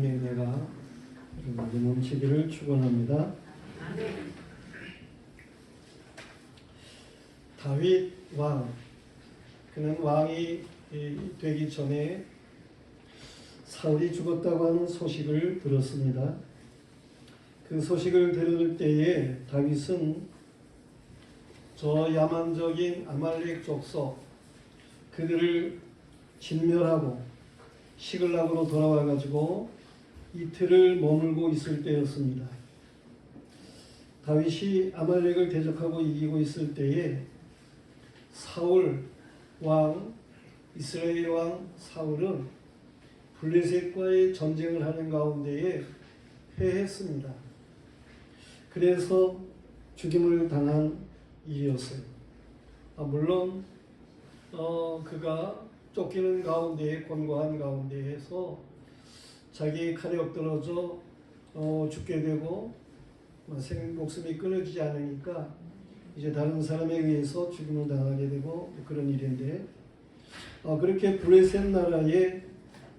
은혜가 여러분에게 넘치기를 축원합니다. 다윗 왕, 그는 왕이 되기 전에 사울이 죽었다고 하는 소식을 들었습니다. 그 소식을 들을 때에 다윗은 저 야만적인 아말렉 족속 그들을 진멸하고 시글락으로 돌아와 가지고 이틀을 머물고 있을 때였습니다. 다윗이 아말렉을 대적하고 이기고 있을 때에 사울 왕, 이스라엘 왕 사울은 블레셋과의 전쟁을 하는 가운데에 패했습니다. 그래서 죽임을 당한 일이었어요. 물론 그가 쫓기는 가운데에, 곤고한 가운데에서 자기 칼에 엎드러져 죽게 되고 목숨이 끊어지지 않으니까 이제 다른 사람에 의해서 죽임을 당하게 되고 그런 일인데, 그렇게 블레셋 나라에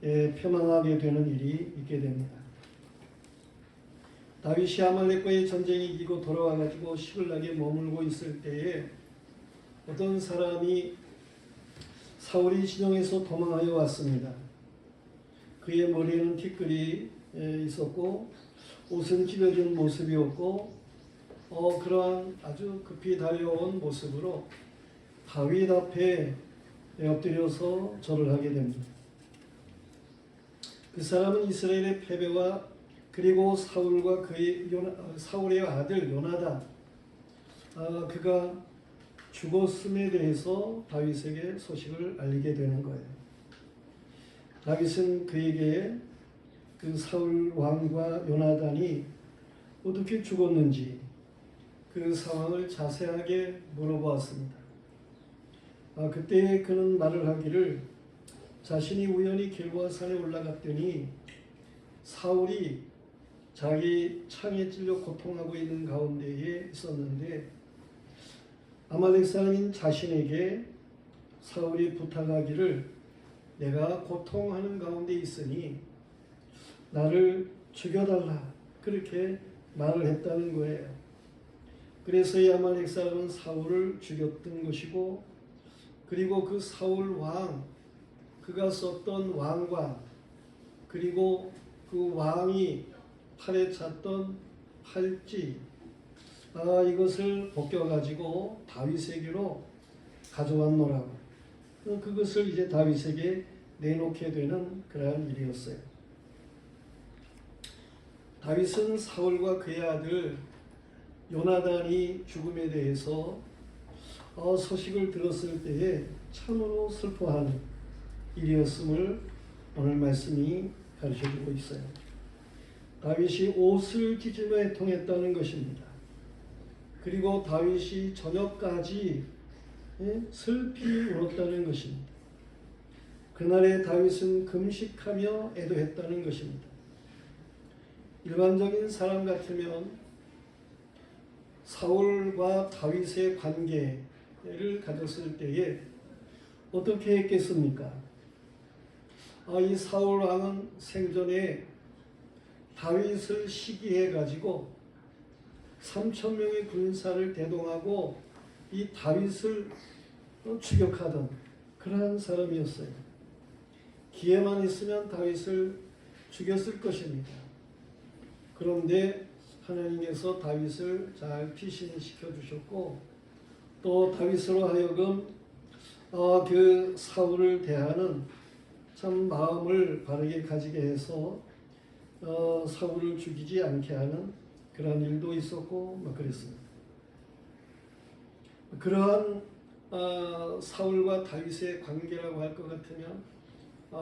패망하게 되는 일이 있게 됩니다. 다윗이 아말렉과의 전쟁이 이기고 돌아와가지고 시글락에 머물고 있을 때에 어떤 사람이 사울이 진영에서 도망하여 왔습니다. 그의 머리에는 티끌이 있었고 옷은 찢어진 모습이었고 그러한 아주 급히 달려온 모습으로 다윗 앞에 엎드려서 절을 하게 됩니다. 그 사람은 이스라엘의 패배와 그리고 사울과 사울의 아들 요나단, 그가 죽었음에 대해서 다윗에게 소식을 알리게 되는 거예요. 다윗은 그에게 그 사울 왕과 요나단이 어떻게 죽었는지 그 상황을 자세하게 물어보았습니다. 그때 그는 말을 하기를 자신이 우연히 길보아산에 올라갔더니 사울이 자기 창에 찔려 고통하고 있는 가운데에 있었는데 아말렉 사람인 자신에게 사울이 부탁하기를 내가 고통하는 가운데 있으니 나를 죽여달라, 그렇게 말을 했다는 거예요. 그래서 이 아말렉 사람은 사울을 죽였던 것이고, 그리고 그 사울 왕, 그가 썼던 왕관, 그리고 그 왕이 팔에 찼던 팔찌, 이것을 벗겨가지고 다윗에게로 가져왔노라고. 그것을 이제 다윗에게 내놓게 되는 그러한 일이었어요. 다윗은 사울과 그의 아들 요나단이 죽음에 대해서 소식을 들었을 때에 참으로 슬퍼하는 일이었음을 오늘 말씀이 가르쳐주고 있어요. 다윗이 옷을 찢으며 애통했다는 것입니다. 그리고 다윗이 저녁까지 슬피 울었다는 것입니다. 그날에 다윗은 금식하며 애도했다는 것입니다. 일반적인 사람 같으면 사울과 다윗의 관계를 가졌을 때에 어떻게 했겠습니까? 이 사울 왕은 생전에 다윗을 시기해 가지고 3,000명의 군사를 대동하고 이 다윗을 추격하던 그러한 사람이었어요. 기회만 있으면 다윗을 죽였을 것입니다. 그런데 하나님께서 다윗을 잘 피신시켜 주셨고, 또 다윗으로 하여금 그 사울을 대하는 참 마음을 바르게 가지게 해서 사울을 죽이지 않게 하는 그런 일도 있었고 그랬습니다. 그러한 사울과 다윗의 관계라고 할 것 같으면,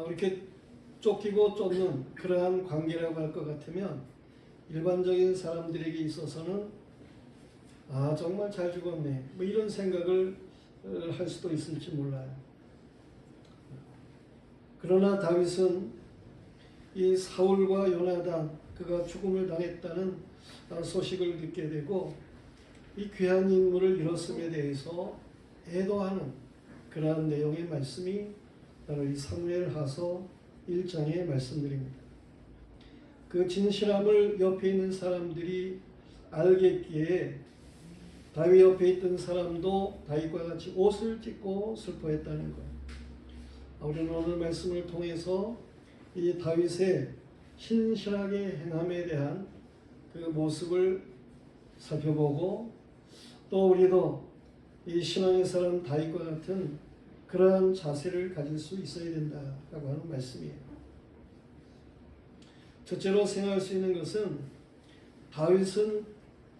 이렇게 쫓기고 쫓는 그러한 관계라고 할 것 같으면 일반적인 사람들에게 있어서는 정말 잘 죽었네, 이런 생각을 할 수도 있을지 몰라요. 그러나 다윗은 이 사울과 요나단, 그가 죽음을 당했다는 소식을 듣게 되고 이 귀한 인물을 잃었음에 대해서 애도하는 그러한 내용의 말씀이 바로 이 사무엘하서 1장의 말씀들입니다. 그 진실함을 옆에 있는 사람들이 알겠기에 다윗 옆에 있던 사람도 다윗과 같이 옷을 찢고 슬퍼했다는 것. 우리는 오늘 말씀을 통해서 이 다윗의 신실하게 행함에 대한 그 모습을 살펴보고, 또 우리도 이 신앙의 사람 다윗과 같은 그러한 자세를 가질 수 있어야 된다라고 하는 말씀이에요. 첫째로 생각할 수 있는 것은 다윗은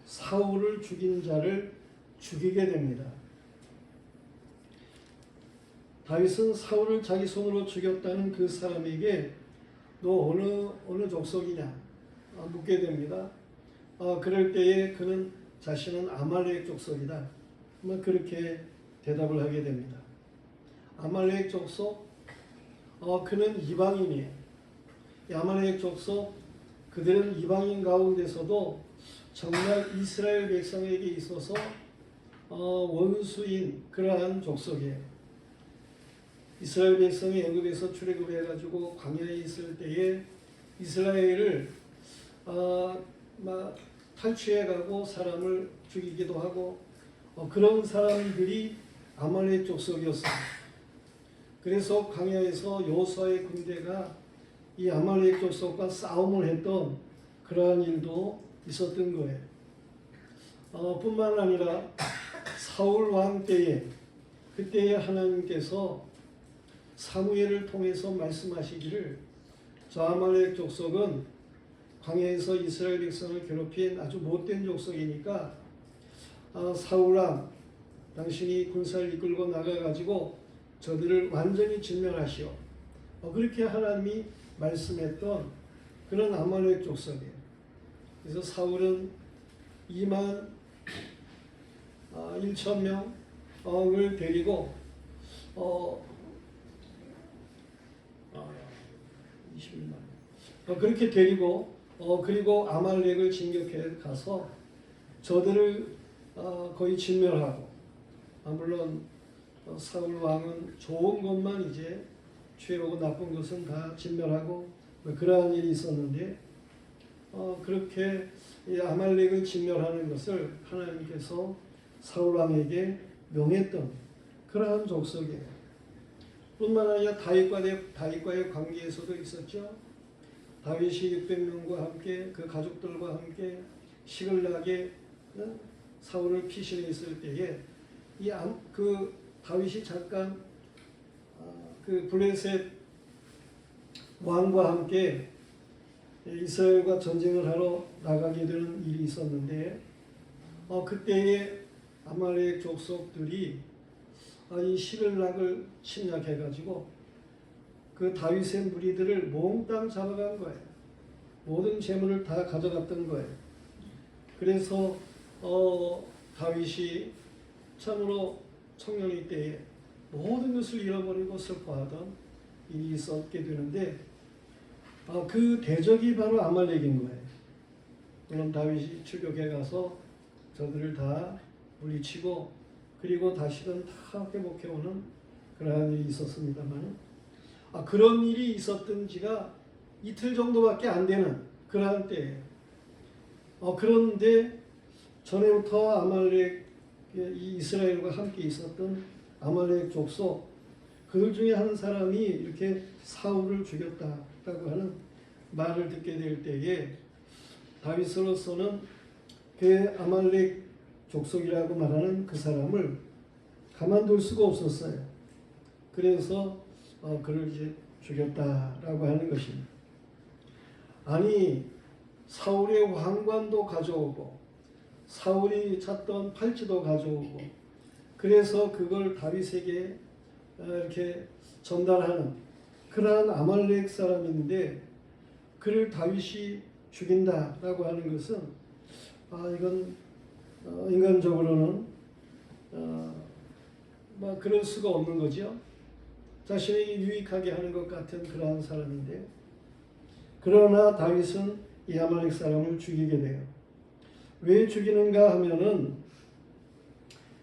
사울을 죽인 자를 죽이게 됩니다. 다윗은 사울을 자기 손으로 죽였다는 그 사람에게 너 어느 족속이냐 묻게 됩니다. 그럴 때에 그는 자신은 아말렉 족속이다. 그렇게 대답을 하게 됩니다. 아말렉 족속? 그는 이방인이에요. 아말렉 족속, 그들은 이방인 가운데서도 정말 이스라엘 백성에게 있어서 원수인 그러한 족속이에요. 이스라엘 백성이 애굽에서 출애굽해가지고 광야에 있을 때에 이스라엘을 탈취해가고 사람을 죽이기도 하고 그런 사람들이 아말렉 족속이었어요. 그래서 광야에서 여호수아의 군대가 이 아말렉 족속과 싸움을 했던 그러한 일도 있었던 거예요. 뿐만 아니라 사울 왕 때에 그때에 하나님께서 사무엘을 통해서 말씀하시기를 저 아말렉 족속은 광야에서 이스라엘 백성을 괴롭힌 아주 못된 족속이니까 사울아 당신이 군사를 이끌고 나가가지고 저들을 완전히 진멸하시오. 그렇게 하나님이 말씀했던 그런 아말렉 족속이에요. 그래서 사울은 2만 1천 명을 데리고 20만 그렇게 데리고 그리고 아말렉을 진격해 가서 저들을 거의 진멸하고, 물론 사울 왕은 좋은 것만 이제 취하고 나쁜 것은 다 진멸하고 그러한 일이 있었는데, 그렇게 이 아말렉을 진멸하는 것을 하나님께서 사울 왕에게 명했던 그러한 족속이에요. 뿐만 아니라 다윗과의 관계에서도 있었죠. 다윗이 600명과 함께 그 가족들과 함께 시글락에 사울을 피신해 있을 때에 그 다윗이 잠깐 그 블레셋 왕과 함께 이스라엘과 전쟁을 하러 나가게 되는 일이 있었는데, 그때에 아말렉 족속들이 이 시글락을 침략해가지고 그 다윗의 무리들을 몽땅 잡아간 거예요. 모든 재물을 다 가져갔던 거예요. 그래서 다윗이 참으로 청년의 때에 모든 것을 잃어버리고 슬퍼하던 일이 있었게 되는데, 그 대적이 바로 아말렉인 거예요. 물론 다윗이 출격해 가서 저들을 다 물리치고 그리고 다시금 다 회복해오는 그러한 일이 있었습니다만, 그런 일이 있었던 지가 이틀 정도밖에 안 되는 그러한 때예요. 그런데 전에부터 아말렉, 이 이스라엘과 함께 있었던 아말렉 족속, 그들 중에 한 사람이 이렇게 사울을 죽였다라고 하는 말을 듣게 될 때에 다윗으로서는 그 아말렉 족속이라고 말하는 그 사람을 가만둘 수가 없었어요. 그래서 그를 이제 죽였다라고 하는 것입니다. 아니, 사울의 왕관도 가져오고 사울이 찾던 팔찌도 가져오고, 그래서 그걸 다윗에게 이렇게 전달하는 그러한 아말렉 사람인데 그를 다윗이 죽인다라고 하는 것은 이건 인간적으로는 그럴 수가 없는 거죠. 자신에게 유익하게 하는 것 같은 그러한 사람인데, 그러나 다윗은 이 아말렉 사람을 죽이게 돼요. 왜 죽이는가 하면은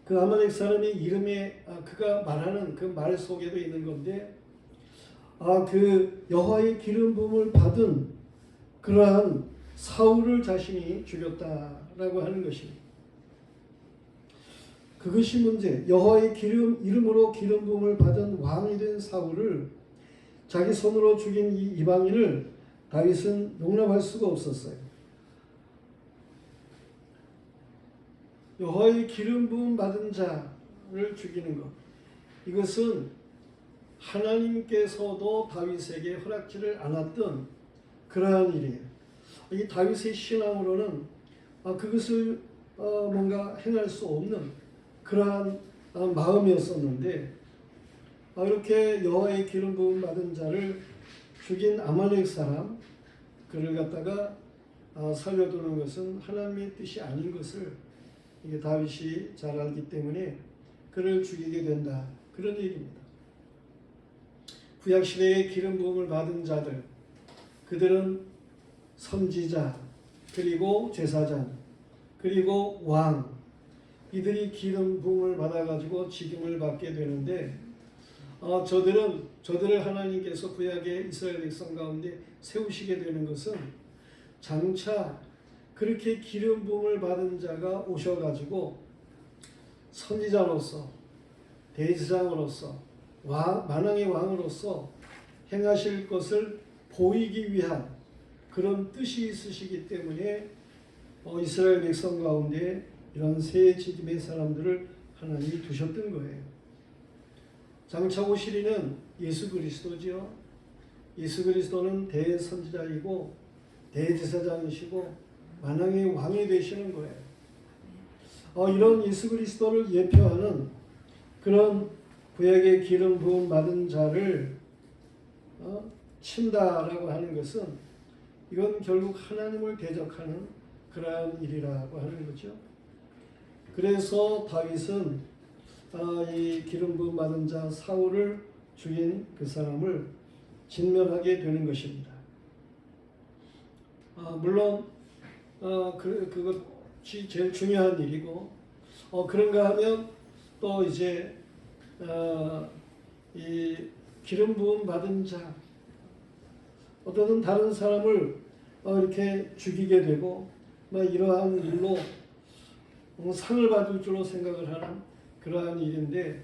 그 아말렉 사람의 이름에 그가 말하는 그 말 속에도 있는 건데, 그 여호와의 기름 부음을 받은 그러한 사울을 자신이 죽였다라고 하는 것입니다. 그것이 문제. 여호와의 이름으로 기름 부음을 받은 왕이 된 사울을 자기 손으로 죽인 이 이방인을 다윗은 용납할 수가 없었어요. 여호와의 기름 부음 받은 자를 죽이는 것, 이것은 하나님께서도 다윗에게 허락지를 않았던 그러한 일이에요. 이 다윗의 신앙으로는 그것을 뭔가 행할 수 없는 그러한 마음이었었는데, 이렇게 여호와의 기름 부음 받은 자를 죽인 아말렉 사람, 그를 갖다가 살려두는 것은 하나님의 뜻이 아닌 것을 이게 다윗이 잘 알기 때문에 그를 죽이게 된다, 그런 얘기입니다. 구약시대의 기름 부음을 받은 자들, 그들은 선지자, 그리고 제사장, 그리고 왕, 이들이 기름 부음을 받아가지고 직임을 받게 되는데, 저들을 하나님께서 구약의 이스라엘 백성 가운데 세우시게 되는 것은 장차 그렇게 기름 부음을 받은 자가 오셔가지고 선지자로서, 대제사장으로서, 만왕의 왕으로서 행하실 것을 보이기 위한 그런 뜻이 있으시기 때문에 이스라엘 백성 가운데 이런 새 직임의 사람들을 하나님이 두셨던 거예요. 장차 오실 이는 예수 그리스도지요. 예수 그리스도는 대선지자이고 대제사장이시고 만왕의 왕이 되시는 거예요. 이런 예수 그리스도를 예표하는 그런 구약의 기름 부음 받은 자를 친다라고 하는 것은 이건 결국 하나님을 대적하는 그러한 일이라고 하는 거죠. 그래서 다윗은 이 기름 부음 받은 자 사울을 죽인 그 사람을 진멸하게 되는 것입니다. 물론 그것이 제일 중요한 일이고, 그런가 하면 또 이제 이 기름 부음 받은 자, 어떤 다른 사람을 이렇게 죽이게 되고 이러한 일로 상을 받을 줄로 생각을 하는 그러한 일인데,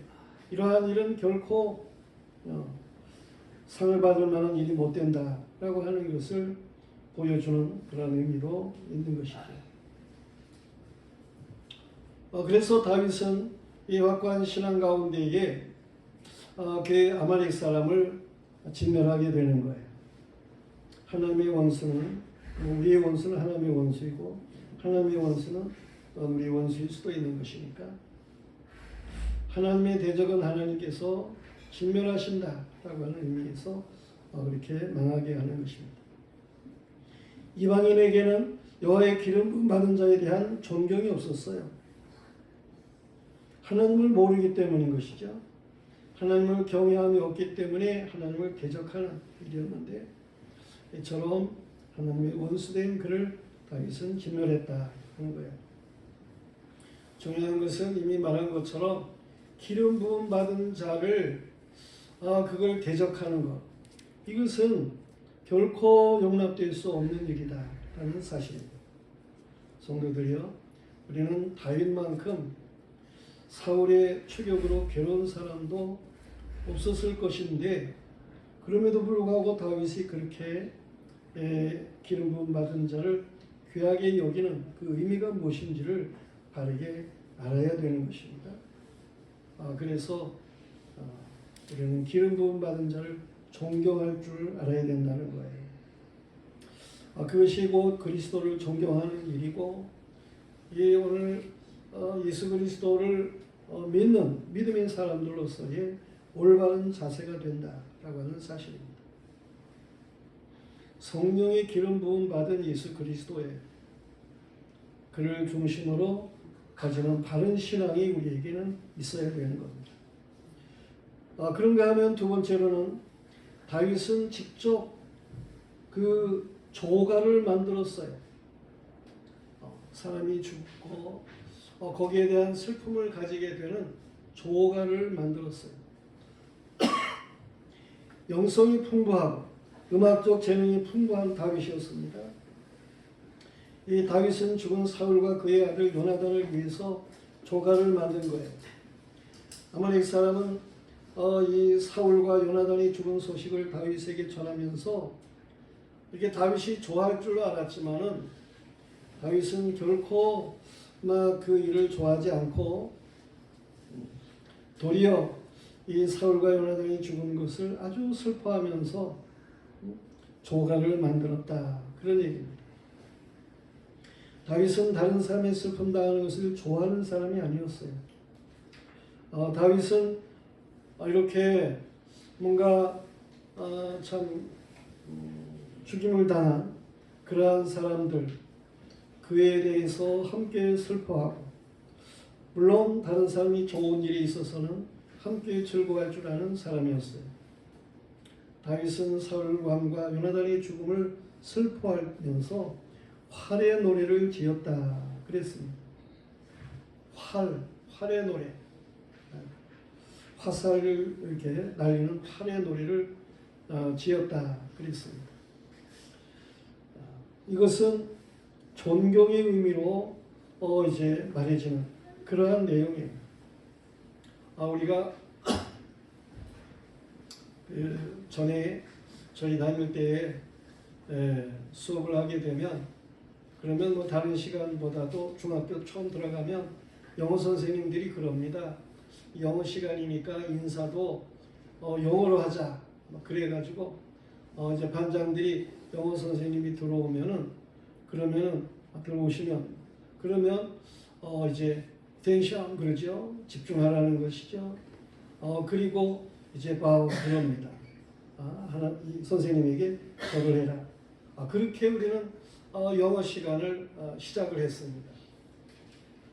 이러한 일은 결코 상을 받을 만한 일이 못 된다라고 하는 것을 보여주는 그런 의미도 있는 것이죠. 그래서 다윗은 이 확고한 신앙 가운데에 그 아말렉 사람을 진멸하게 되는 거예요. 하나님의 원수는, 우리의 원수는 하나님의 원수이고 하나님의 원수는 우리의 원수일 수도 있는 것이니까 하나님의 대적은 하나님께서 진멸하신다라고 하는 의미에서 그렇게 망하게 하는 것입니다. 이방인에게는 여호와의 기름 부음 받은 자에 대한 존경이 없었어요. 하나님을 모르기 때문인 것이죠. 하나님을 경외함이 없기 때문에 하나님을 대적하는 일이었는데, 이처럼 하나님의 원수된 그를 다윗은 진멸했다 하는 거예요. 중요한 것은 이미 말한 것처럼 기름 부음 받은 자를 그걸 대적하는 것, 이것은 결코 용납될 수 없는 일이다라는 사실입니다. 성도들이여, 우리는 다윗만큼 사울의 추격으로 괴로운 사람도 없었을 것인데, 그럼에도 불구하고 다윗이 그렇게 기름 부음 받은 자를 귀하게 여기는 그 의미가 무엇인지를 바르게 알아야 되는 것입니다. 그래서 우리는 기름 부음 받은 자를 존경할 줄 알아야 된다는 거예요. 그것이 곧 그리스도를 존경하는 일이고, 오늘 예수 그리스도를 믿는 믿음의 사람들로서의 올바른 자세가 된다라고 하는 사실입니다. 성령의 기름 부음 받은 예수 그리스도에 그를 중심으로 가지는 바른 신앙이 우리에게는 있어야 되는 겁니다. 그런가 하면 두 번째로는 다윗은 직접 그 조가를 만들었어요. 사람이 죽고 거기에 대한 슬픔을 가지게 되는 조가를 만들었어요. 영성이 풍부하고 음악적 재능이 풍부한 다윗이었습니다. 이 다윗은 죽은 사울과 그의 아들 요나단을 위해서 조가를 만든 거예요. 아말렉 사람은 이 사울과 요나단이 죽은 소식을 다윗에게 전하면서 이렇게 다윗이 좋아할 줄 알았지만은 다윗은 결코 막 그 일을 좋아하지 않고 도리어 이 사울과 요나단이 죽은 것을 아주 슬퍼하면서 조가를 만들었다. 그런 얘기입니다. 다윗은 다른 사람의 슬픔 당하는 것을 좋아하는 사람이 아니었어요. 다윗은 이렇게 뭔가 참 죽임을 당한 그러한 사람들 그에 대해서 함께 슬퍼하고 물론 다른 사람이 좋은 일이 있어서는 함께 즐거워할 줄 아는 사람이었어요. 다윗은 사울 왕과 요나단의 죽음을 슬퍼하면서 활의 노래를 지었다 그랬습니다. 활의 노래, 화살을 이렇게 날리는 활의 노래를 지었다 그랬습니다. 이것은 존경의 의미로 이제 말해지는 그러한 내용이에요. 우리가 전에 저희 다닐 때에 수업을 하게 되면 그러면 뭐 다른 시간보다도 중학교 처음 들어가면 영어 선생님들이 그럽니다. 영어 시간이니까 인사도 영어로 하자. 그래가지고 이제 반장들이 영어 선생님이 들어오시면 그러면 이제 attention 그러죠. 집중하라는 것이죠. 그리고 이제 bow 그럽니다. 이 선생님에게 절을 해라. 그렇게 우리는 영어 시간을 시작을 했습니다.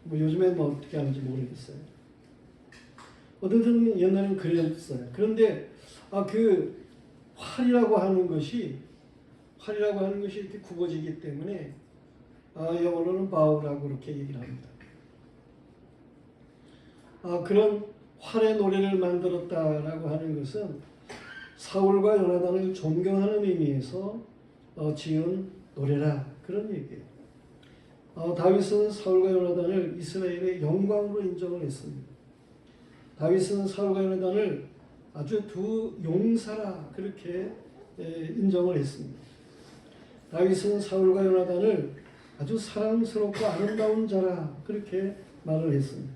뭐 요즘엔 뭐 어떻게 하는지 모르겠어요. 어떤 옛날에는 그랬어요. 그런데 그 활이라고 하는 것이 이렇게 굽어지기 때문에 영어로는 bow라고 그렇게 얘기를 합니다. 그런 활의 노래를 만들었다라고 하는 것은 사울과 요나단을 존경하는 의미에서 지은 노래라 그런 얘기예요. 다윗은 사울과 요나단을 이스라엘의 영광으로 인정을 했습니다. 다윗은 사울과 요나단을 아주 두 용사라 그렇게 인정을 했습니다. 다윗은 사울과 요나단을 아주 사랑스럽고 아름다운 자라 그렇게 말을 했습니다.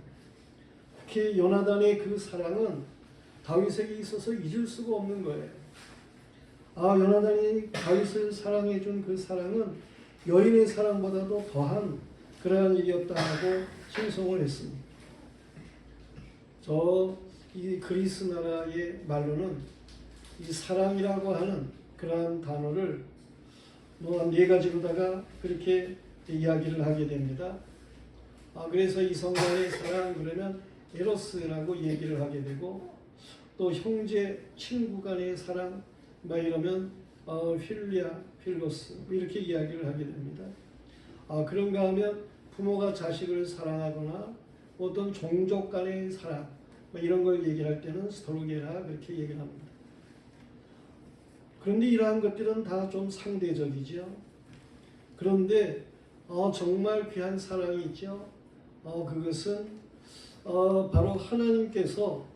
특히 요나단의 그 사랑은 다윗에게 있어서 잊을 수가 없는 거예요. 요나단이 다윗을 사랑해 준 그 사랑은 여인의 사랑보다도 더한 그러한 일이었다 하고 칭송을 했습니다. 이 그리스 나라의 말로는 이 사랑이라고 하는 그러한 단어를 뭐 4가지로다가 그렇게 이야기를 하게 됩니다. 그래서 이성간의 사랑 그러면 에로스라고 얘기를 하게 되고 또 형제 친구 간의 사랑 이러면 필리아 필로스 이렇게 이야기를 하게 됩니다. 그런가 하면 부모가 자식을 사랑하거나 어떤 종족 간의 사랑 이런 걸 얘기할 때는 스토르게라 그렇게 얘기를 합니다. 그런데 이러한 것들은 다 좀 상대적이죠. 그런데 정말 귀한 사랑이 있죠. 그것은 바로 하나님께서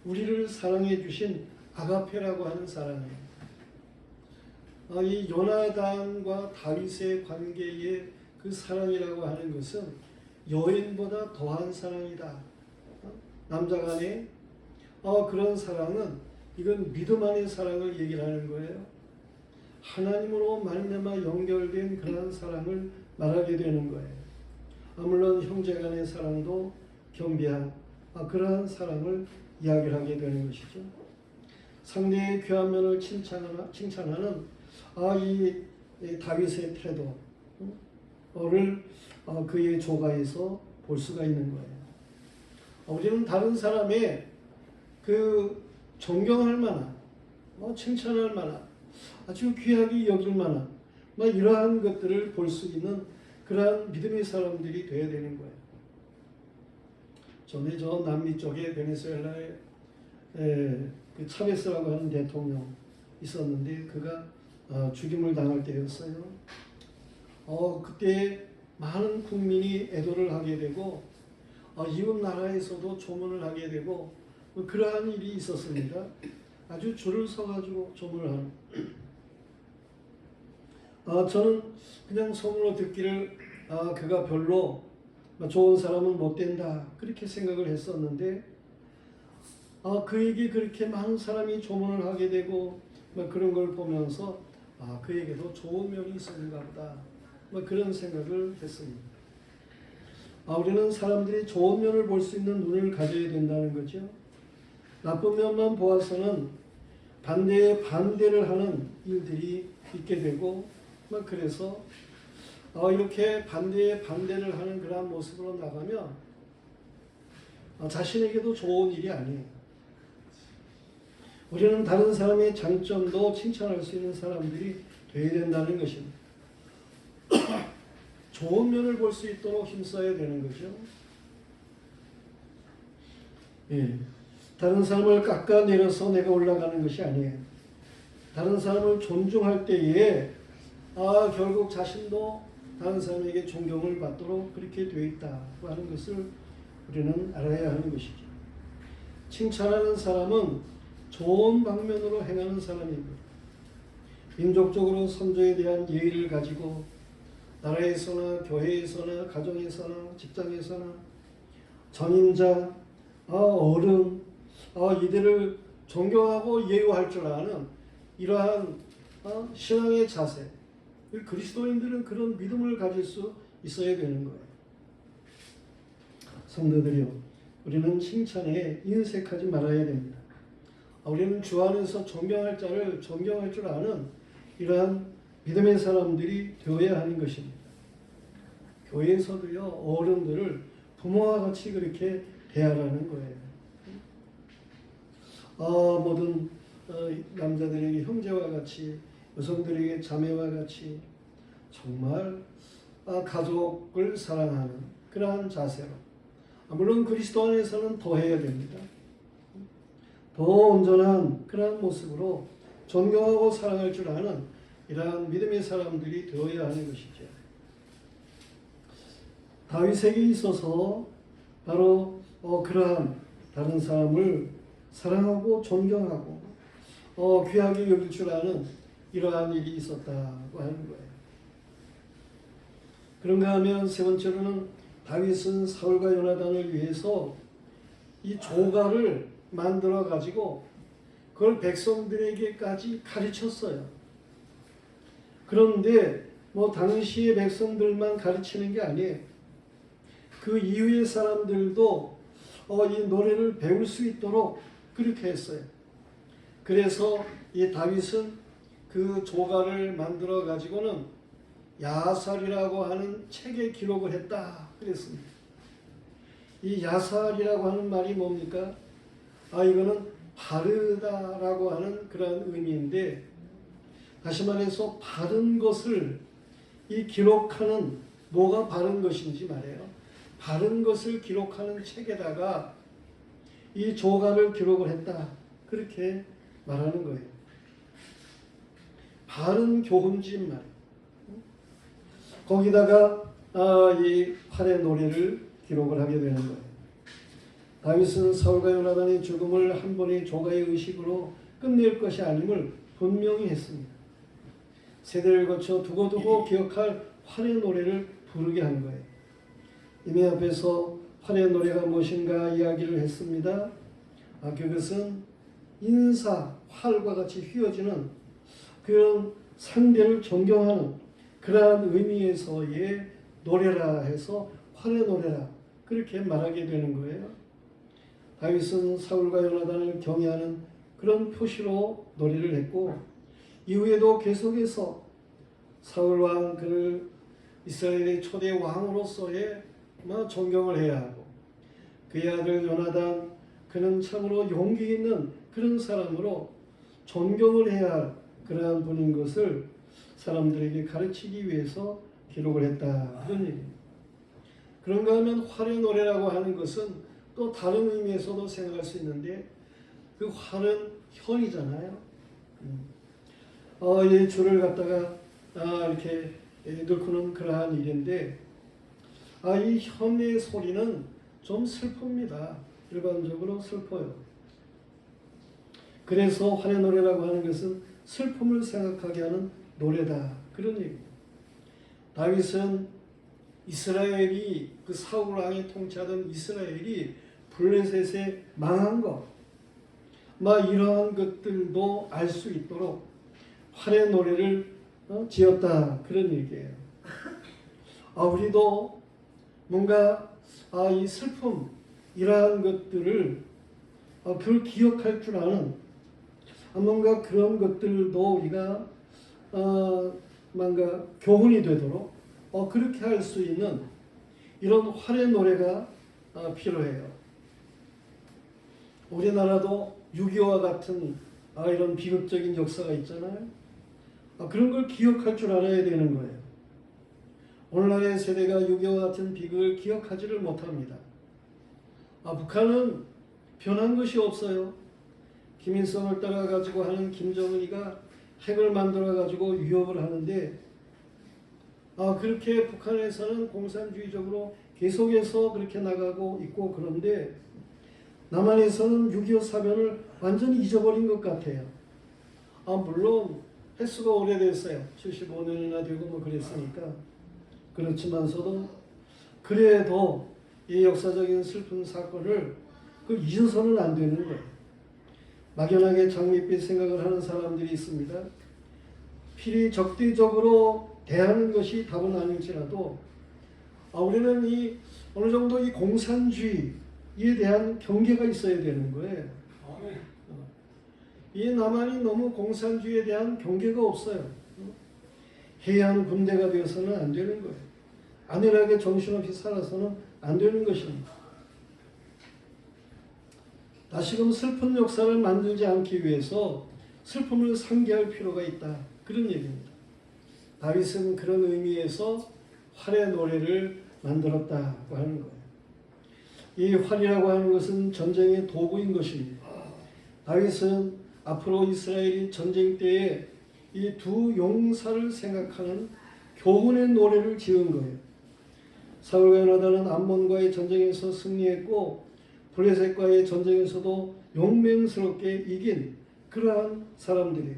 우리를 사랑해 주신 아가페라고 하는 사랑이에요. 이 요나단과 다윗의 관계의 그 사랑이라고 하는 것은 여인보다 더한 사랑이다. 남자 간의 그런 사랑은 이건 믿음 안의 사랑을 얘기를 하는 거예요. 하나님으로 말미암아 연결된 그러한 사랑을 말하게 되는 거예요. 물론 형제 간의 사랑도 겸비한 그러한 사랑을 이야기를 하게 되는 것이죠. 상대의 귀한 면을 칭찬하는 이 다윗의 태도를 그의 조가에서 볼 수가 있는 거예요. 우리는 다른 사람의 그 존경할 만한, 칭찬할 만한, 아주 귀하게 여길 만한 이러한 것들을 볼 수 있는 그러한 믿음의 사람들이 되어야 되는 거예요. 전에 남미 쪽에 베네수엘라의 그 차베스라고 하는 대통령 있었는데 그가 죽임을 당할 때였어요. 그때 많은 국민이 애도를 하게 되고 이웃 나라에서도 조문을 하게 되고 그러한 일이 있었습니다. 아주 줄을 서가지고 조문을 하는. 저는 그냥 소문으로 듣기를 그가 별로 좋은 사람은 못 된다 그렇게 생각을 했었는데 그에게 그렇게 많은 사람이 조문을 하게 되고 그런 걸 보면서 그에게도 좋은 면이 있었는가 보다 그런 생각을 했습니다. 우리는 사람들이 좋은 면을 볼 수 있는 눈을 가져야 된다는 거죠. 나쁜 면만 보아서는 반대에 반대를 하는 일들이 있게 되고 그래서 이렇게 반대에 반대를 하는 그러한 모습으로 나가면 자신에게도 좋은 일이 아니에요. 우리는 다른 사람의 장점도 칭찬할 수 있는 사람들이 되어야 된다는 것입니다. 좋은 면을 볼 수 있도록 힘써야 되는 거죠. 예. 다른 사람을 깎아내려서 내가 올라가는 것이 아니에요. 다른 사람을 존중할 때에 결국 자신도 다른 사람에게 존경을 받도록 그렇게 되어 있다고 하는 것을 우리는 알아야 하는 것이죠. 칭찬하는 사람은 좋은 방면으로 행하는 사람입니다. 민족적으로 선조에 대한 예의를 가지고 나라에서나 교회에서나 가정에서나 직장에서나 전임자, 어른, 이들을 존경하고 예우할 줄 아는 이러한 신앙의 자세, 그리스도인들은 그런 믿음을 가질 수 있어야 되는 거예요. 성도들이요, 우리는 칭찬에 인색하지 말아야 됩니다. 우리는 주 안에서 존경할 자를 존경할 줄 아는 이러한 믿음의 사람들이 되어야 하는 것입니다. 교회에서도요, 어른들을 부모와 같이 그렇게 대하라는 거예요. 모든 남자들에게 형제와 같이, 여성들에게 자매와 같이 정말 가족을 사랑하는 그러한 자세로, 물론 그리스도 안에서는 더 해야 됩니다. 더 온전한 그러한 모습으로 존경하고 사랑할 줄 아는 이러한 믿음의 사람들이 되어야 하는 것이죠. 다윗에게 있어서 바로 그러한 다른 사람을 사랑하고 존경하고 귀하게 여길 줄 아는 이러한 일이 있었다고 하는 거예요. 그런가 하면 세 번째로는 다윗은 사울과 요나단을 위해서 이 조가를 만들어 가지고 그걸 백성들에게까지 가르쳤어요. 그런데 당시의 백성들만 가르치는 게 아니에요. 그 이후의 사람들도 이 노래를 배울 수 있도록 그렇게 했어요. 그래서 이 다윗은 그 조가를 만들어 가지고는 야살이라고 하는 책에 기록을 했다 그랬습니다. 이 야살이라고 하는 말이 뭡니까? 이거는 바르다라고 하는 그런 의미인데, 다시 말해서 바른 것을 이 기록하는, 뭐가 바른 것인지 말이에요. 바른 것을 기록하는 책에다가 이 조가를 기록을 했다 그렇게 말하는 거예요. 바른 교훈진 말. 거기다가 이 활의 노래를 기록을 하게 되는 거예요. 다윗은 사울과 요나단의 죽음을 한 번의 조가의 의식으로 끝낼 것이 아님을 분명히 했습니다. 세대를 거쳐 두고두고 기억할 활의 노래를 부르게 한 거예요. 이미 앞에서 활의 노래가 무엇인가 이야기를 했습니다. 그것은 인사, 활과 같이 휘어지는 그런 상대를 존경하는 그러한 의미에서의 노래라 해서 활의 노래라 그렇게 말하게 되는 거예요. 다윗은 사울과 요나단을 경외하는 그런 표시로 노래를 했고, 이후에도 계속해서 사울 왕 그를 이스라엘의 초대 왕으로서의 존경을 해야 하고, 그의 아들 요나단 그는 참으로 용기 있는 그런 사람으로 존경을 해야 할 그러한 분인 것을 사람들에게 가르치기 위해서 기록을 했다 그런 얘기입니다. 그런가 하면 활의 노래라고 하는 것은 또 다른 의미에서도 생각할 수 있는데, 그 활은 현이잖아요. 이 줄을 갖다가 이렇게 넣고는 그러한 일인데, 이 현의 소리는 좀 슬픕니다. 일반적으로 슬퍼요. 그래서 환의 노래라고 하는 것은 슬픔을 생각하게 하는 노래다, 그런 얘기입니다. 다윗은 이스라엘이, 그 사울 왕이 통치하던 이스라엘이 블레셋에 망한 것, 이러한 것들도 알 수 있도록 환의 노래를 지었다, 그런 얘기예요. 우리도 뭔가 이 슬픔, 이러한 것들을 그걸 기억할 줄 아는, 뭔가 그런 것들도 우리가 뭔가 교훈이 되도록 그렇게 할 수 있는 이런 환의 노래가 필요해요. 우리나라도 6.25와 같은 이런 비극적인 역사가 있잖아요. 그런 걸 기억할 줄 알아야 되는 거예요. 오늘날의 세대가 6.25와 같은 비극을 기억하지를 못합니다. 북한은 변한 것이 없어요. 김일성을 따라가지고 하는 김정은이가 핵을 만들어가지고 위협을 하는데, 그렇게 북한에서는 공산주의적으로 계속해서 그렇게 나가고 있고, 그런데 남한에서는 6.25 사변을 완전히 잊어버린 것 같아요. 물론 횟수가 오래됐어요. 75년이나 되고 그랬으니까. 그렇지만서도 그래도 이 역사적인 슬픈 사건을 잊어서는 안 되는 거예요. 막연하게 장밋빛 생각을 하는 사람들이 있습니다. 필히 적대적으로 대하는 것이 답은 아닐지라도 우리는 어느 정도 이 공산주의에 대한 경계가 있어야 되는 거예요. 이 남한이 너무 공산주의에 대한 경계가 없어요. 해양 군대가 되어서는 안 되는 거예요. 안일하게 정신없이 살아서는 안 되는 것입니다. 다시금 슬픈 역사를 만들지 않기 위해서 슬픔을 상기할 필요가 있다, 그런 얘기입니다. 다윗은 그런 의미에서 활의 노래를 만들었다고 하는 거예요. 이 활이라고 하는 것은 전쟁의 도구인 것입니다. 다윗은 앞으로 이스라엘이 전쟁 때에 이 두 용사를 생각하는 교훈의 노래를 지은 거예요. 사울과 요나단은 암몬과의 전쟁에서 승리했고 블레셋과의 전쟁에서도 용맹스럽게 이긴 그러한 사람들이에요.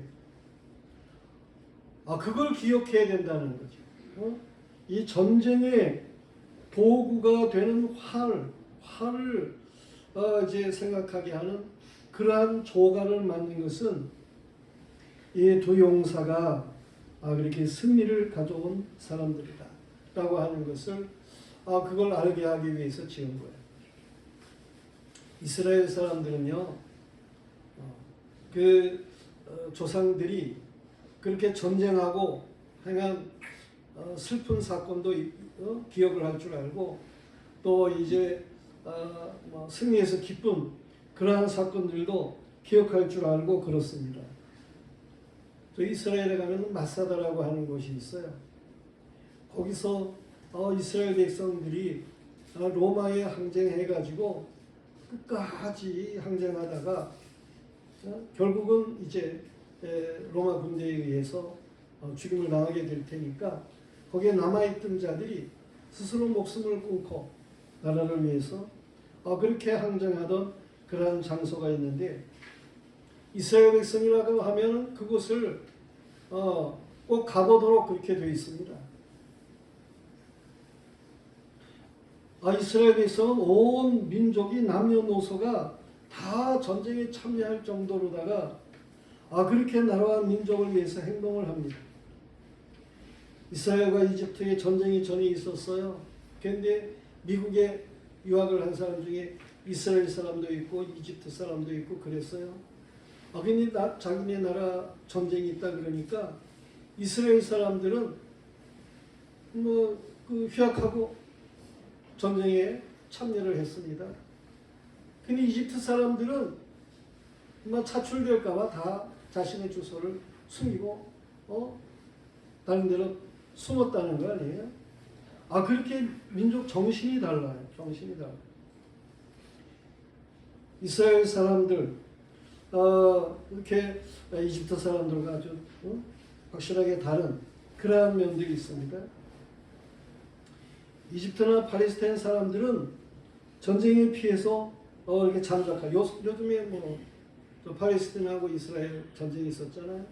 그걸 기억해야 된다는 거죠. 이 전쟁의 도구가 되는 활을 이제 생각하게 하는 그러한 조각을 만든 것은 이 두 용사가 그렇게 승리를 가져온 사람들이다 라고 하는 것을 그걸 알게 하기 위해서 지은 거예요. 이스라엘 사람들은요, 조상들이 그렇게 전쟁하고 행한 슬픈 사건도 기억을 할 줄 알고, 또 이제 승리해서 기쁜 그러한 사건들도 기억할 줄 알고 그렇습니다. 저 이스라엘에 가면 마사다라고 하는 곳이 있어요. 거기서 이스라엘 백성들이 로마에 항쟁해가지고 끝까지 항쟁하다가 결국은 이제 로마 군대에 의해서 죽임을 당하게 될 테니까 거기에 남아있던 자들이 스스로 목숨을 끊고 나라를 위해서 그렇게 항쟁하던 그러한 장소가 있는데, 이스라엘 백성이라고 하면 그곳을 꼭 가보도록 그렇게 되어 있습니다. 이스라엘 백성은 온 민족이 남녀노소가 다 전쟁에 참여할 정도로다가 그렇게 나라와 민족을 위해서 행동을 합니다. 이스라엘과 이집트의 전쟁이 전에 있었어요. 그런데 미국에 유학을 한 사람 중에 이스라엘 사람도 있고 이집트 사람도 있고 그랬어요. 근데 자기네 나라 전쟁이 있다 그러니까 이스라엘 사람들은 휴학하고 전쟁에 참여를 했습니다. 근데 이집트 사람들은 차출될까봐 다 자신의 주소를 숨기고 다른 데로 숨었다는 거 아니에요? 그렇게 민족 정신이 달라요. 정신이 달라요. 이스라엘 사람들 이렇게 이집트 사람들과 아주 확실하게 다른 그러한 면들이 있습니다. 이집트나 팔레스타인 사람들은 전쟁에 피해서 이렇게 잠적하고 요즘에 뭐 팔레스타인하고 이스라엘 전쟁이 있었잖아요.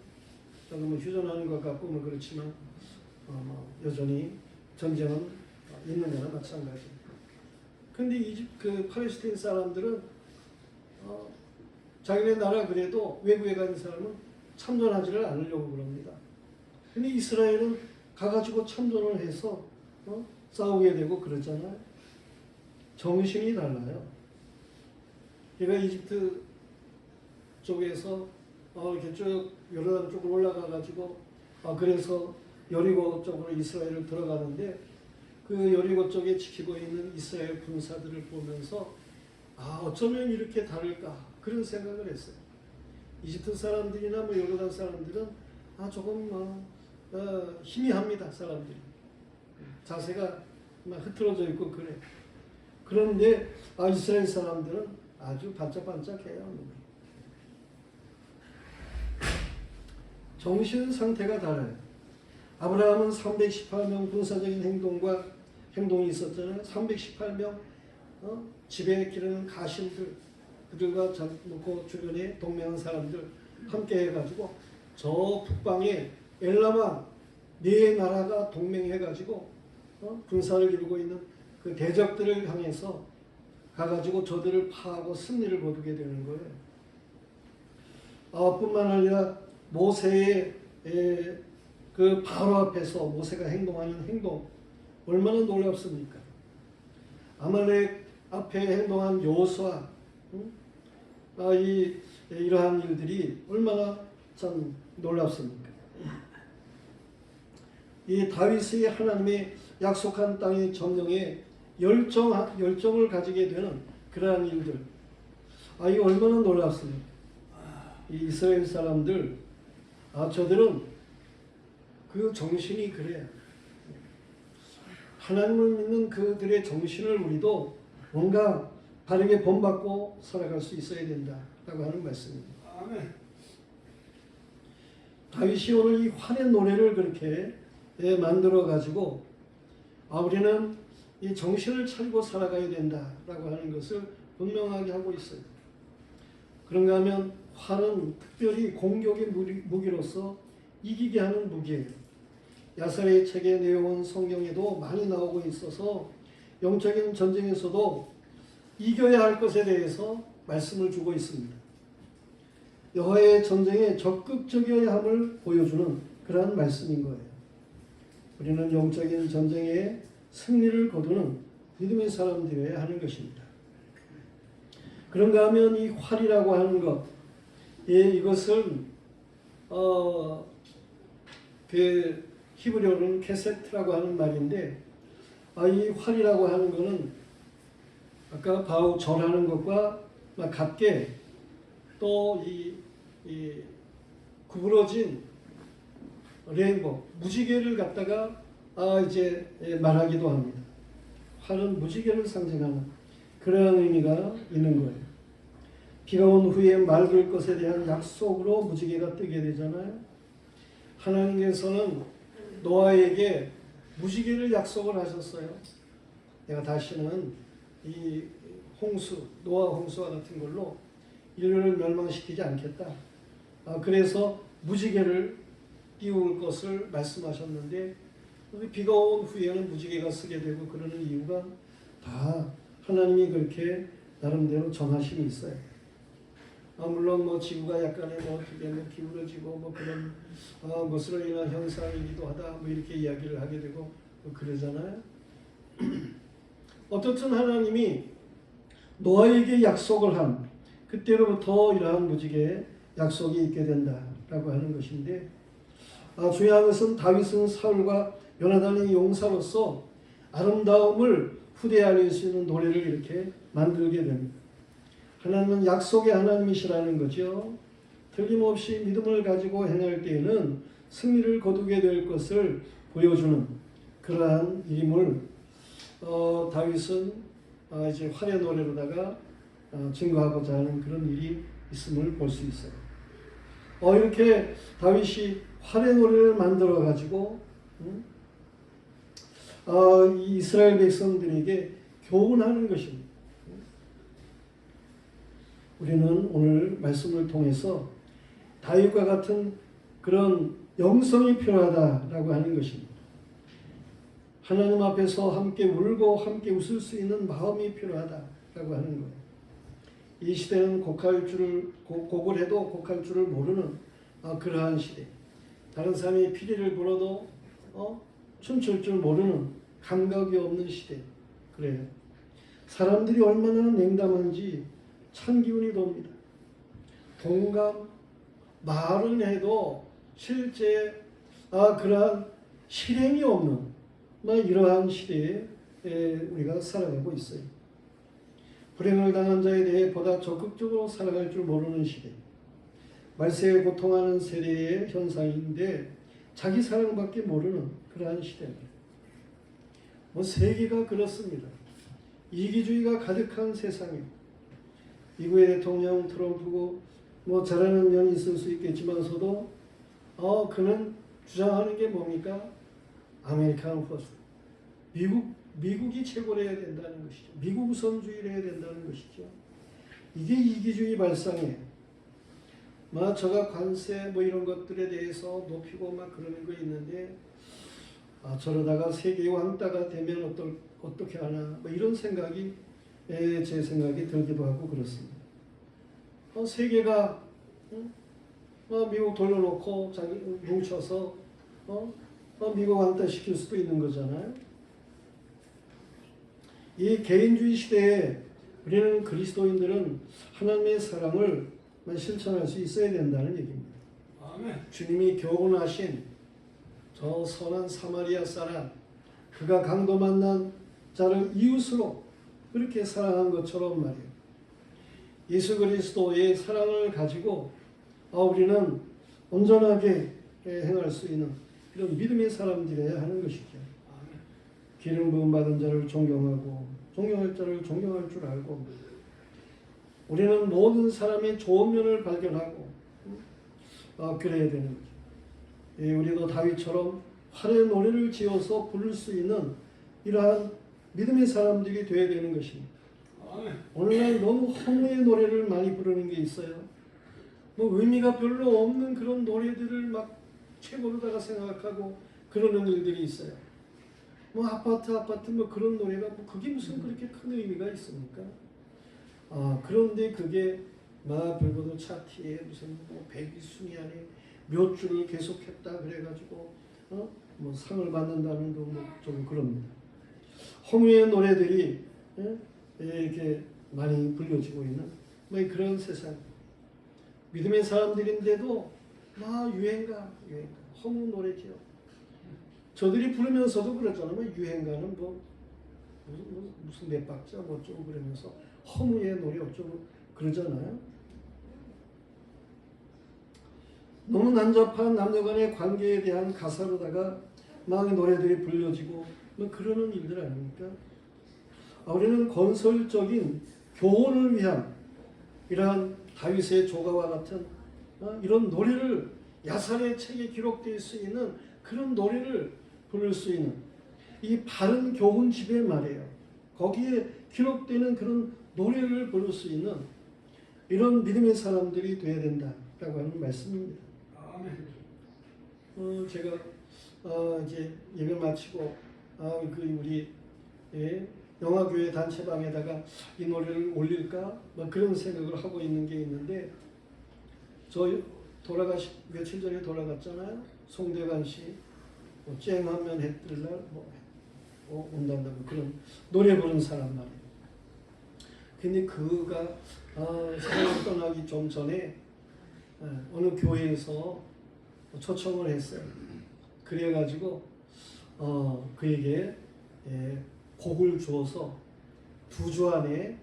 조금 뭐 휴전하는 것 같고 뭐 그렇지만 여전히 전쟁은 있는 거나 마찬가지입니다. 근데 그 팔레스타인 사람들은 자기네 나라 그래도 외국에 가는 사람은 참전하지를 않으려고 그럽니다. 근데 이스라엘은 가가지고 참전을 해서 싸우게 되고 그러잖아요. 정신이 달라요. 그러니까 이집트 쪽에서 이렇게 쭉 요르단 쪽으로 올라가가지고 그래서 여리고 쪽으로 이스라엘을 들어가는데 그 여리고 쪽에 지키고 있는 이스라엘 군사들을 보면서 어쩌면 이렇게 다를까 그런 생각을 했어요. 이집트 사람들이나 뭐 요르단 사람들은 조금 희미합니다. 사람들이 자세가 막 흐트러져 있고 그래. 그런데 이스라엘 사람들은 아주 반짝반짝해요. 정신 상태가 달라요. 아브라함은 318명 군사적인 행동이 있었잖아요. 318명 집에 기르는 가신들 그들과 그 주변에 동맹한 사람들 함께 해가지고 저 북방에 엘라만 네 나라가 동맹해가지고 군사를 이루고 있는 그 대적들을 향해서 가가지고 저들을 파하고 승리를 거두게 되는 거예요. 뿐만 아니라 모세의 그 바로 앞에서 모세가 행동하는 행동 얼마나 놀랍습니까? 아말렉 앞에 행동한 여호수아 이러한 일들이 얼마나 참 놀랍습니까? 이 다윗이 하나님의 약속한 땅의 점령에 열정을 가지게 되는 그러한 일들 이거 얼마나 놀랍습니까? 이 이스라엘 사람들 저들은 그 정신이 그래요. 하나님을 믿는 그들의 정신을 우리도 뭔가 바르게 본받고 살아갈 수 있어야 된다라고 하는 말씀입니다. 아멘. 다윗이 오늘 이 환의 노래를 그렇게 만들어 가지고 우리는 이 정신을 차리고 살아가야 된다라고 하는 것을 분명하게 하고 있어요. 그런가 하면 화는 특별히 공격의 무기로서 이기게 하는 무기예요. 야사의 책의 내용은 성경에도 많이 나오고 있어서 영적인 전쟁에서도 이겨야 할 것에 대해서 말씀을 주고 있습니다. 여호와의 전쟁에 적극적이어야 함을 보여주는 그러한 말씀인 거예요. 우리는 영적인 전쟁에 승리를 거두는 믿음의 사람들이어야 하는 것입니다. 그런가 하면 이 활이라고 하는 것, 이것은 그 히브리어로는 케세트라고 하는 말인데 이 활이라고 하는 것은 아까 바우 절하는 것과 같게 또 이 구부러진 레인보 무지개를 갖다가 이제 말하기도 합니다. 활은 무지개를 상징하는 그런 의미가 있는 거예요. 비가 온 후에 맑을 것에 대한 약속으로 무지개가 뜨게 되잖아요. 하나님께서는 노아에게 무지개를 약속을 하셨어요. 내가 다시는 이 노아 홍수와 같은 걸로 인류를 멸망시키지 않겠다. 그래서 무지개를 띄울 것을 말씀하셨는데 비가 온 후에는 무지개가 쓰게 되고 그러는 이유가 다 하나님이 그렇게 나름대로 정하심이 있어요. 물론 뭐 지구가 약간의 어떻게 기울어지고 그런 것으로 인한 현상이기도 하다 이렇게 이야기를 하게 되고 그러잖아요. 어떻든 하나님이 노아에게 약속을 한 그때로부터 이러한 무지개 약속이 있게 된다라고 하는 것인데 중요한 것은 다윗은 사울과 요나단의 용사로서 아름다움을 후대에 알릴 수 있는 노래를 이렇게 만들게 됩니다. 하나님은 약속의 하나님이시라는 거죠. 틀림없이 믿음을 가지고 행할 때에는 승리를 거두게 될 것을 보여주는 그러한 일임을 다윗은 이제 활의 노래로다가 증거하고자 하는 그런 일이 있음을 볼 수 있어요. 이렇게 다윗이 활의 노래를 만들어 가지고 이 이스라엘 백성들에게 교훈하는 것입니다. 우리는 오늘 말씀을 통해서 다윗과 같은 그런 영성이 필요하다라고 하는 것입니다. 하나님 앞에서 함께 울고 함께 웃을 수 있는 마음이 필요하다라고 하는 거예요. 이 시대는 곡을 해도 곡할 줄을 모르는 그러한 시대. 다른 사람이 피리를 불어도 춤출 줄 모르는 감각이 없는 시대. 그래요. 사람들이 얼마나 냉담한지 찬 기운이 돕니다. 동감, 말은 해도 실제 그러한 실행이 없는 이러한 시대에 우리가 살아가고 있어요. 불행을 당한 자에 대해 보다 적극적으로 살아갈 줄 모르는 시대. 말세에 고통하는 세대의 현상인데 자기 사랑밖에 모르는 그러한 시대입니다. 세계가 그렇습니다. 이기주의가 가득한 세상이에요. 미국의 대통령 트럼프고 잘하는 면이 있을 수 있겠지만서도 그는 주장하는 게 뭡니까? 아메리칸 퍼스트. 미국이 최고로 해야 된다는 것이죠. 미국 우선주의를 해야 된다는 것이죠. 이게 이기주의 발상이에요. 저가 관세 이런 것들에 대해서 높이고 그러는 거 있는데 저러다가 세계 왕따가 되면 어떻게 하나 이런 생각이 제 생각이 들기도 하고 그렇습니다. 세계가 미국 돌려놓고 자기 뭉쳐서 미국 왕따 시킬 수도 있는 거잖아요. 이 개인주의 시대에 우리는 그리스도인들은 하나님의 사랑을 실천할 수 있어야 된다는 얘기입니다. 아멘. 주님이 교훈하신 저 선한 사마리아 사람, 그가 강도 만난 자를 이웃으로 그렇게 사랑한 것처럼 말이에요. 예수 그리스도의 사랑을 가지고 우리는 온전하게 행할 수 있는 이런 믿음의 사람들이어야 하는 것이죠. 기름 부음 받은 자를 존경하고 존경할 자를 존경할 줄 알고 우리는 모든 사람의 좋은 면을 발견하고 그래야 되는 거죠. 우리도 다윗처럼 활의 노래를 지어서 부를 수 있는 이러한 믿음의 사람들이 되어야 되는 것입니다. 오늘날 너무 허무의 노래를 많이 부르는 게 있어요. 의미가 별로 없는 그런 노래들을 최고로다가 생각하고 그러는 일들이 있어요. 아파트 그런 노래가 그게 무슨 그렇게 큰 의미가 있습니까? 그런데 그게 불보도 차트에 무슨 100위 안에 몇 주를 계속했다 그래가지고 상을 받는다는 좀 그럽니다. 허무의 노래들이 이렇게 많이 불려지고 있는 그런 세상. 믿음의 사람들인데도 유행가 허무 노래지요. 저들이 부르면서도 그러잖아요. 유행가는 무슨 몇 박자 어쩌고 그러면서 허무의 노래 어쩌고 그러잖아요. 너무 난잡한 남녀간의 관계에 대한 가사로다가 노래들이 불려지고 그러는 일들 아닙니까? 우리는 건설적인 교훈을 위한 이러한 다윗의 조가와 같은 이런 노래를 야살의 책에 기록되어 수 있는 그런 노래를 부를 수 있는 이 바른 교훈 집에 말이에요. 거기에 기록되는 그런 노래를 부를 수 있는 이런 믿음의 사람들이 되어야 된다라고 하는 말씀입니다. 제가 이제 예배 마치고 우리 영화교회 단체방에다가 이 노래를 올릴까 그런 생각을 하고 있는 게 있는데 저 며칠 전에 돌아갔잖아요. 송대관 씨 쨍하면 해 뜰 날 온단다고 그런 노래 부르는 사람 말이에요. 근데 그가 세상을 떠나기 좀 전에 어느 교회에서 초청을 했어요. 그래가지고 그에게 곡을 주어서 2주 안에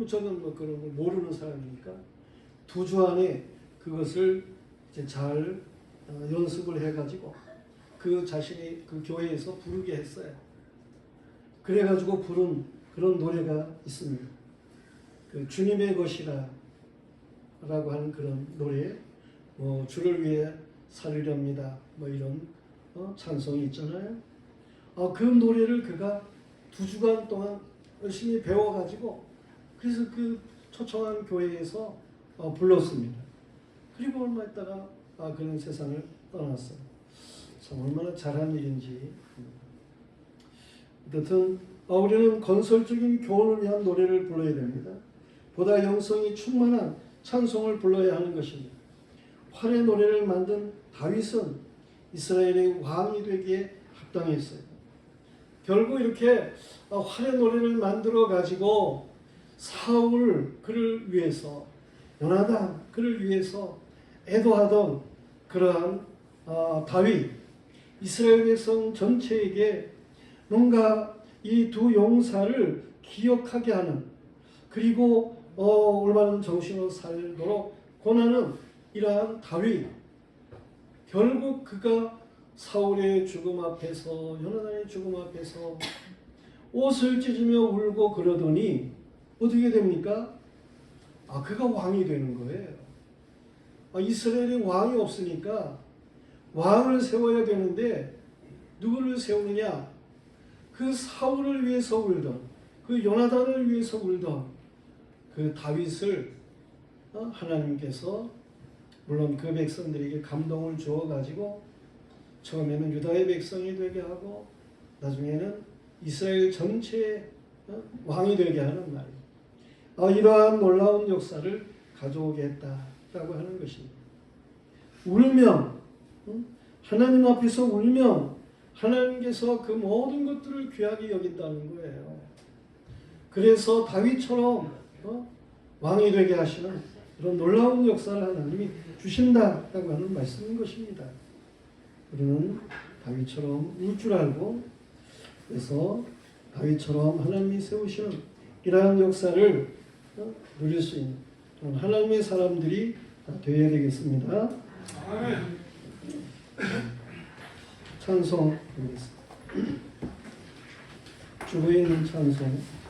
저는 그런 걸 모르는 사람이니까 2주 안에 그것을 이제 잘 연습을 해가지고 그 자신이 그 교회에서 부르게 했어요. 그래가지고 부른 그런 노래가 있습니다. 주님의 것이라 라고 하는 그런 노래, 주를 위해 살리렵니다. 뭐 이런 찬송이 있잖아요. 그 노래를 그가 2주간 동안 열심히 배워가지고 그래서 그 초청한 교회에서 불렀습니다. 그리고 얼마 있다가 그는 세상을 떠났어요. 참 얼마나 잘한 일인지. 어쨌든 우리는 건설적인 교훈을 위한 노래를 불러야 됩니다. 보다 영성이 충만한 찬송을 불러야 하는 것입니다. 활의 노래를 만든 다윗은 이스라엘의 왕이 되기에 합당했어요. 결국 이렇게 활의 노래를 만들어 가지고 사울 그를 위해서, 요나단 그를 위해서 애도하던 그러한 다윗, 이스라엘 백성 전체에게 뭔가 이 두 용사를 기억하게 하는, 그리고 올바른 정신으로 살도록 권하는 이러한 다윗, 결국 그가 사울의 죽음 앞에서, 요나단의 죽음 앞에서 옷을 찢으며 울고 그러더니 어떻게 됩니까? 그가 왕이 되는 거예요. 이스라엘에 왕이 없으니까 왕을 세워야 되는데 누구를 세우느냐? 그 사울을 위해서 울던, 그 요나단을 위해서 울던 그 다윗을 하나님께서 물론 그 백성들에게 감동을 주어가지고 처음에는 유다의 백성이 되게 하고 나중에는 이스라엘 전체의 왕이 되게 하는 말이에요. 이러한 놀라운 역사를 가져오게 했다라고 하는 것입니다. 울며 하나님 앞에서 울며 하나님께서 그 모든 것들을 귀하게 여긴다는 거예요. 그래서 다윗처럼 왕이 되게 하시는 그런 놀라운 역사를 하나님이 주신다라고 하는 말씀인 것입니다. 우리는 다윗처럼 울 줄 알고, 그래서 다윗처럼 하나님이 세우시는 이러한 역사를 누릴 수 있는 하나님의 사람들이 되어야 되겠습니다. 찬송 드리겠습니다. 주부에 있는 찬송.